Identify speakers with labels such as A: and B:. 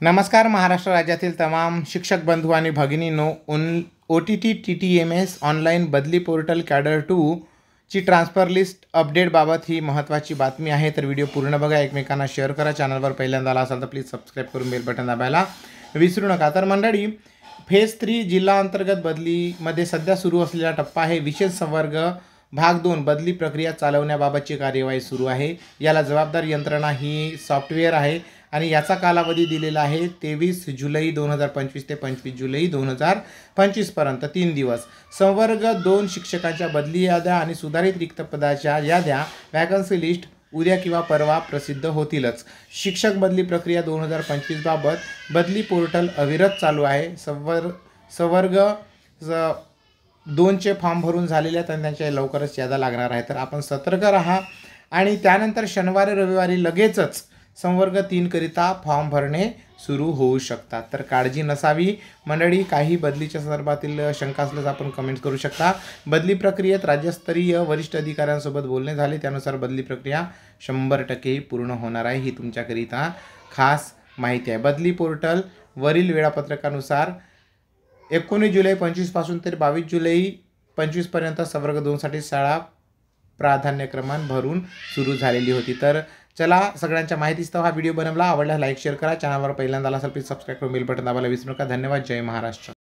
A: नमस्कार महाराष्ट्र राज्यातील तमाम शिक्षक बंधू आणि भगिनींनो, OTT TTMS ऑनलाईन बदली पोर्टल कॅडर 2 ची ट्रान्सफर लिस्ट अपडेट बाबत ही महत्त्वाची बातमी आहे। तर व्हिडिओ पूर्ण बघा, एकमेकांना शेअर करा, चॅनलवर पहिल्यांदा आला असाल तर प्लीज सबस्क्राईब करून बेल बटन दाबायला विसरू नका। तर मंडळी, फेज 3 जिल्हा अंतर्गत बदलीमध्ये सध्या सुरू असलेला टप्पा आहे। विशेष संवर्ग भाग 2 बदली प्रक्रिया चालवण्याबाबतची कार्यवाही सुरू आहे। याला जबाबदार यंत्रणा ही सॉफ्टवेअर आहे आणि याचा कालावधी दिलेला आहे 23 जुलै 2025 ते 25 जुलै 2025 पर्यंत 3 दिवस। संवर्ग 2 शिक्षकांच्या बदली याद्या आणि सुधारित रिक्त पदाच्या याद्या वॅकन्सी लिस्ट उद्या किंवा परवा प्रसिद्ध होतीलच। शिक्षक बदली प्रक्रिया 2025 बाबत बदली पोर्टल अविरत चालू आहे। संवर्ग 2चे फॉर्म भरून झालेल्या त्यांच्या लवकरच याद्या लागणार आहे। तर आपण सतर्क राहा आणि त्यानंतर शनिवारी रविवारी लगेचच संवर्ग 3 करिता फॉर्म भरणे सुरू होऊ शकतात। तर काळजी नसावी मंडळी। काही बदलीच्या संदर्भातील शंका असल्यास आपण कमेंट करू शकता। बदली प्रक्रियेत राज्यस्तरीय वरिष्ठ अधिकाऱ्यांसोबत बोलणे झाले, त्यानुसार बदली प्रक्रिया 100% पूर्ण होणार आहे। ही तुमच्याकरिता खास माहिती आहे। बदली पोर्टल वरील वेळापत्रकानुसार 19 जुलै 25 पासून ते 22 जुलै 25 पर्यंत संवर्ग 2 साठी शाळा प्राधान्यक्रमान भरून सुरू झालेली होती। तर चला, सगळ्यांच्या माहितीस्तव हा व्हिडिओ बनवला। आवडल्यास लाईक शेअर करा, चॅनलवर पहिल्यांदा आला असेल प्लीज सबस्क्राईब करून बेल बटन दाबायला विसरू नका। धन्यवाद। जय महाराष्ट्र।